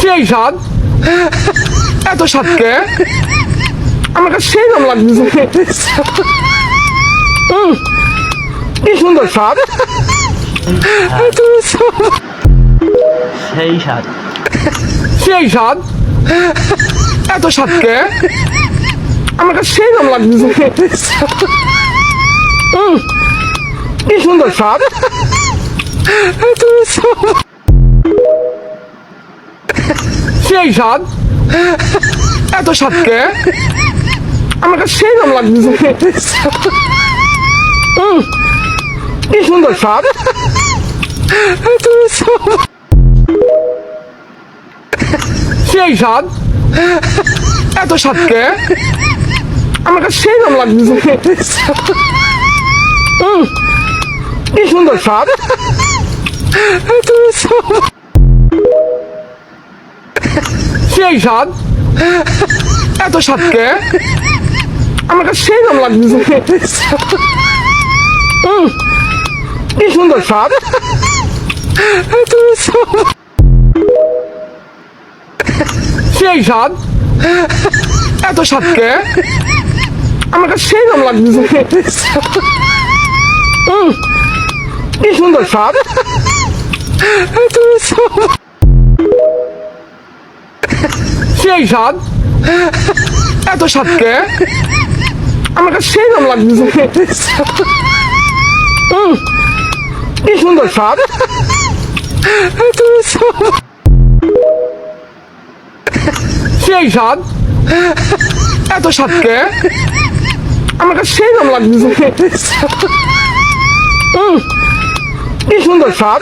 সেই স্বাদ, এত স্বাদকে আমার কাছে সেই রকম লাগতেছে। কি সুন্দর স্বাদ, সেই স্বাদ, সেই স্বাদ, এত স্বাদকে আমার কাছে সেই রকম লাগতেছে। কি সুন্দর স্বাদ, সেই স্বাদ, এত স্বাদকে আমার কাছে সেই রকম লাগতেছে। কি সুন্দর স্বাদ, সেই স্বাদ, এত স্বাদকে আমার কাছে সেই রকম লাগতেছে। কি সুন্দর স্বাদ, সেই স্বাদ, এত স্বাদকে আমার কাছে সেই রকম লাগতেছে। কি সুন্দর স্বাদ, সেই স্বাদ, এত স্বাদকে আমার কাছে সেই রকম লাগতেছে। কি সুন্দর স্বাদ, সেই স্বাদ, এত স্বাদকে আমার কাছে সেই রকম লাগতেছে। কি সুন্দর স্বাদ, সেই স্বাদ, এত স্বাদকে আমার কাছে সেই রকম লাগতেছে। কি সুন্দর স্বাদ,